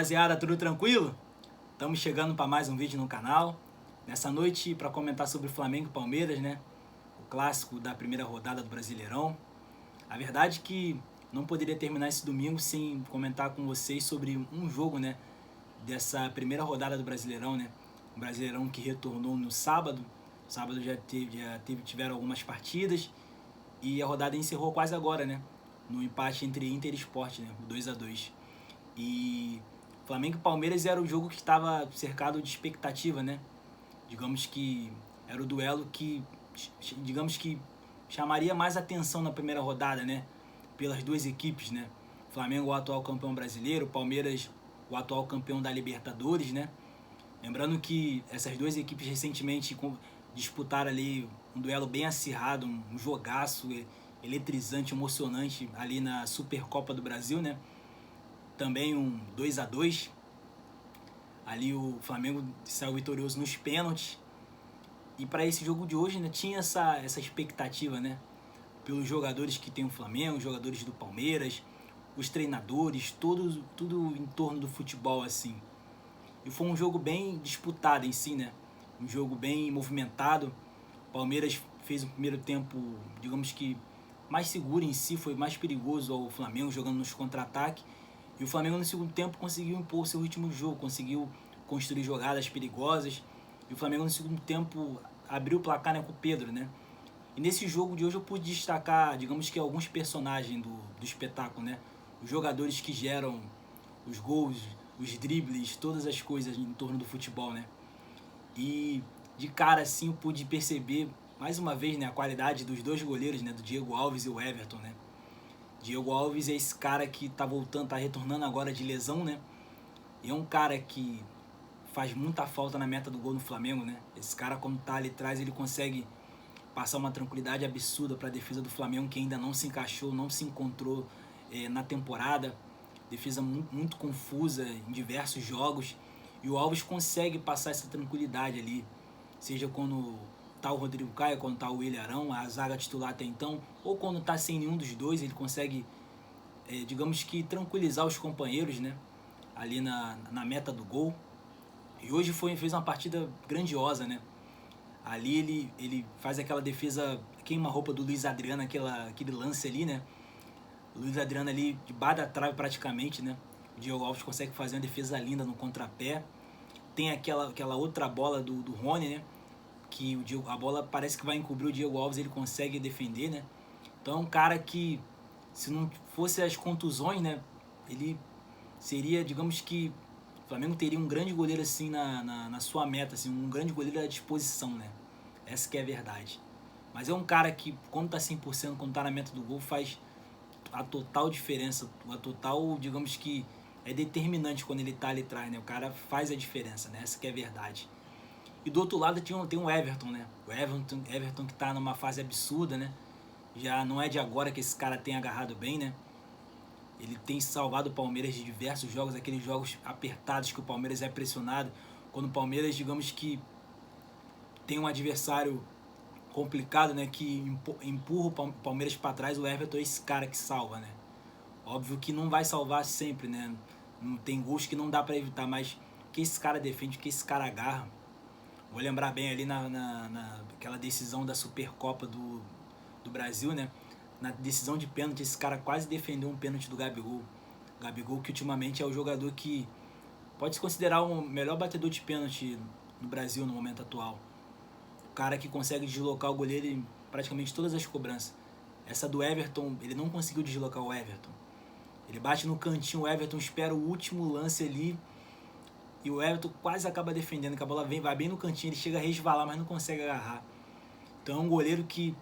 rapaziada, tudo tranquilo? Estamos chegando para mais um vídeo no canal. Nessa noite para comentar sobre Flamengo e Palmeiras, né? O clássico da primeira rodada do Brasileirão. A verdade é que não poderia terminar esse domingo sem comentar com vocês sobre um jogo, né? Dessa primeira rodada do Brasileirão, né? O Brasileirão que retornou no sábado. Sábado tiveram algumas partidas e a rodada encerrou quase agora, né? No empate entre Inter e Sport, né? O 2-2. E Flamengo e Palmeiras era o jogo que estava cercado de expectativa, né? Digamos que era o duelo que, digamos que chamaria mais atenção na primeira rodada, né? Pelas duas equipes, né? Flamengo, o atual campeão brasileiro, Palmeiras, o atual campeão da Libertadores, né? Lembrando que essas duas equipes recentemente disputaram ali um duelo bem acirrado, um jogaço eletrizante, emocionante ali na Supercopa do Brasil, né? Também um 2-2. Ali o Flamengo saiu vitorioso nos pênaltis. E para esse jogo de hoje, né, tinha essa expectativa, né? Pelos jogadores que tem o Flamengo, os jogadores do Palmeiras, os treinadores, tudo em torno do futebol, assim. E foi um jogo bem disputado em si, né? Um jogo bem movimentado. O Palmeiras fez um primeiro tempo, digamos que mais seguro em si, foi mais perigoso ao Flamengo, jogando nos contra-ataques. E o Flamengo no segundo tempo conseguiu impor seu ritmo de jogo, conseguiu construir jogadas perigosas. E o Flamengo no segundo tempo abriu o placar, né, com o Pedro, né? E nesse jogo de hoje eu pude destacar, digamos que alguns personagens do espetáculo, né? Os jogadores que geram os gols, os dribles, todas as coisas em torno do futebol, né? E de cara assim eu pude perceber mais uma vez, né, a qualidade dos dois goleiros, né, do Diego Alves e o Everton, né? Diego Alves é esse cara que tá voltando, tá retornando agora de lesão, né? E é um cara que faz muita falta na meta do gol no Flamengo, né? Esse cara, quando tá ali atrás, ele consegue passar uma tranquilidade absurda para a defesa do Flamengo, que ainda não se encaixou, não se encontrou na temporada. Defesa muito confusa em diversos jogos. E o Alves consegue passar essa tranquilidade ali, seja quando tá o Rodrigo Caio, quando tá o Willian Arão, a zaga titular até então, ou quando tá sem nenhum dos dois, ele consegue, digamos que, tranquilizar os companheiros, né? Ali na meta do gol. E hoje fez uma partida grandiosa, né? Ali ele faz aquela defesa, queima-roupa do Luiz Adriano, aquele lance ali, né? O Luiz Adriano ali debaixo da trave praticamente, né? O Diego Alves consegue fazer uma defesa linda no contrapé. Tem aquela outra bola do Rony, né? Que a bola parece que vai encobrir o Diego Alves, ele consegue defender, né? Então é um cara que, se não fosse as contusões, né? Ele seria, digamos que, o Flamengo teria um grande goleiro assim na sua meta, assim, um grande goleiro à disposição, né? Essa que é a verdade. Mas é um cara que, quando tá 100%, quando tá na meta do gol, faz a total diferença, a total, digamos que, é determinante quando ele tá ali atrás, né? O cara faz a diferença, né? Essa que é a verdade. E do outro lado tem o Everton, né? O Everton que tá numa fase absurda, né? Já não é de agora que esse cara tem agarrado bem, né? Ele tem salvado o Palmeiras de diversos jogos, aqueles jogos apertados que o Palmeiras é pressionado. Quando o Palmeiras, digamos que, tem um adversário complicado, né, que empurra o Palmeiras para trás, o Everton é esse cara que salva, né? Óbvio que não vai salvar sempre, né? Não tem gols que não dá para evitar, mas o que esse cara defende, o que esse cara agarra. Vou lembrar bem ali naquela decisão da Supercopa do Brasil, né? Na decisão de pênalti, esse cara quase defendeu um pênalti do Gabigol. Gabigol, que ultimamente é o jogador que pode se considerar o melhor batedor de pênalti no Brasil no momento atual. O cara que consegue deslocar o goleiro em praticamente todas as cobranças. Essa do Everton, ele não conseguiu deslocar o Everton. Ele bate no cantinho, o Everton espera o último lance ali e o Everton quase acaba defendendo, que a bola vai bem no cantinho, ele chega a resvalar, mas não consegue agarrar. Então é um goleiro que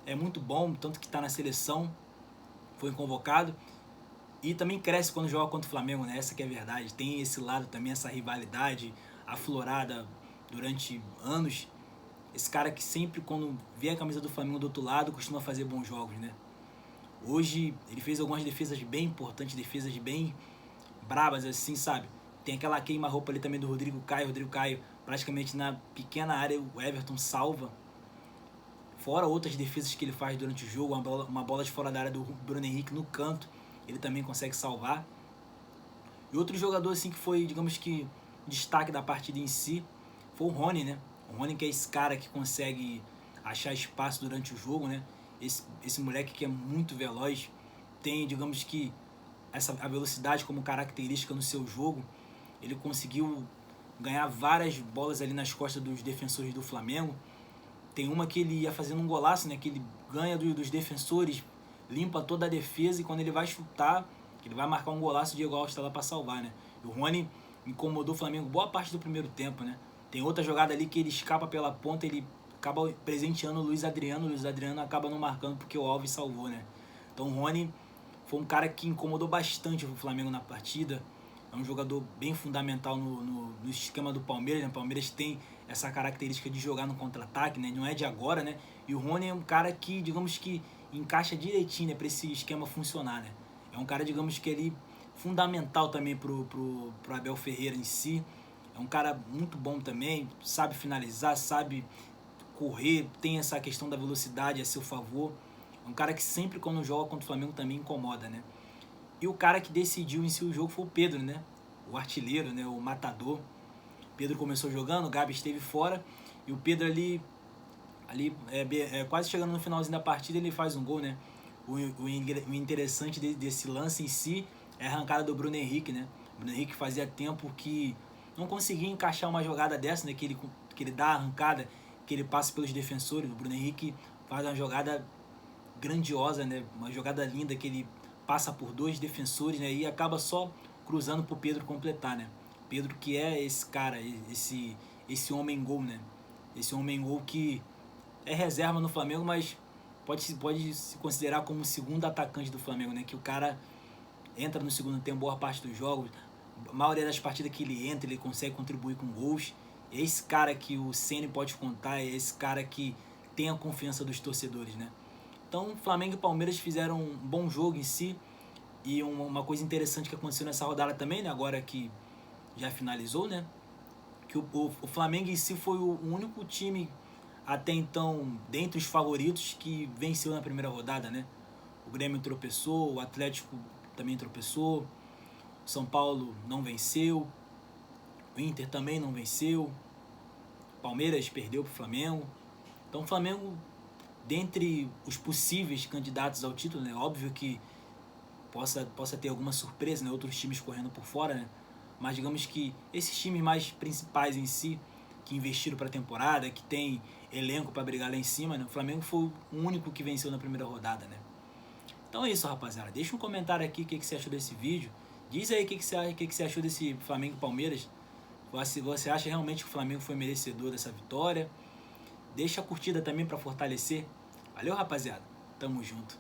é muito bom, tanto que está na seleção, foi convocado e também cresce quando joga contra o Flamengo, né? Essa que é a verdade. Tem esse lado também, essa rivalidade aflorada durante anos. Esse cara que sempre, quando vê a camisa do Flamengo do outro lado, costuma fazer bons jogos, né? Hoje ele fez algumas defesas bem importantes, defesas bem brabas, assim, sabe? Tem aquela queima-roupa ali também do Rodrigo Caio. Rodrigo Caio, praticamente na pequena área, o Everton salva. Fora outras defesas que ele faz durante o jogo, uma bola de fora da área do Bruno Henrique no canto, ele também consegue salvar. E outro jogador assim que foi, digamos que, destaque da partida em si foi o Rony, né? O Rony, que é esse cara que consegue achar espaço durante o jogo, né? Esse moleque que é muito veloz, tem, digamos que, a velocidade como característica no seu jogo. Ele conseguiu ganhar várias bolas ali nas costas dos defensores do Flamengo. Tem uma que ele ia fazendo um golaço, né? Que ele ganha dos defensores, limpa toda a defesa, e quando ele vai chutar, ele vai marcar um golaço, o Diego Alves está lá para salvar, né? E o Rony incomodou o Flamengo boa parte do primeiro tempo, né? Tem outra jogada ali que ele escapa pela ponta, ele acaba presenteando o Luiz Adriano acaba não marcando porque o Alves salvou, né? Então o Rony foi um cara que incomodou bastante o Flamengo na partida. É um jogador bem fundamental no esquema do Palmeiras, né? O Palmeiras tem essa característica de jogar no contra-ataque, né? Não é de agora, né? E o Rony é um cara que, digamos que, encaixa direitinho, né, para esse esquema funcionar, né? É um cara, digamos que ele fundamental também pro Abel Ferreira em si. É um cara muito bom também, sabe finalizar, sabe correr, tem essa questão da velocidade a seu favor. É um cara que sempre quando joga contra o Flamengo também incomoda, né? E o cara que decidiu em si o jogo foi o Pedro, né? O artilheiro, né? O matador. O Pedro começou jogando, o Gabi esteve fora, e o Pedro ali quase chegando no finalzinho da partida, ele faz um gol, né? O interessante desse lance em si é a arrancada do Bruno Henrique, né? O Bruno Henrique fazia tempo que não conseguia encaixar uma jogada dessa, né? Que ele dá a arrancada, que ele passa pelos defensores. O Bruno Henrique faz uma jogada grandiosa, né? Uma jogada linda que ele passa por dois defensores, né? E acaba só cruzando pro Pedro completar, né? Pedro, que é esse cara, esse homem-gol, né? Esse homem-gol que é reserva no Flamengo, mas pode se considerar como o segundo atacante do Flamengo, né? Que o cara entra no segundo tempo boa parte dos jogos, a maioria das partidas que ele entra, ele consegue contribuir com gols. É esse cara que o Ceni pode contar, é esse cara que tem a confiança dos torcedores, né? Então, Flamengo e Palmeiras fizeram um bom jogo em si. E uma coisa interessante que aconteceu nessa rodada também, né? Agora que já finalizou, né? Que o Flamengo em si foi o único time até então, dentre os favoritos, que venceu na primeira rodada, né? O Grêmio tropeçou, o Atlético também tropeçou, o São Paulo não venceu, o Inter também não venceu, o Palmeiras perdeu para o Flamengo. Então o Flamengo, dentre os possíveis candidatos ao título, né? Óbvio que possa ter alguma surpresa, né? Outros times correndo por fora, né? Mas digamos que esses times mais principais em si, que investiram para a temporada, que tem elenco para brigar lá em cima, né? O Flamengo foi o único que venceu na primeira rodada, né? Então é isso, rapaziada. Deixa um comentário aqui o que você achou desse vídeo. Diz aí o que você achou desse Flamengo e Palmeiras. Se você acha realmente que o Flamengo foi merecedor dessa vitória. Deixa a curtida também para fortalecer. Valeu, rapaziada. Tamo junto.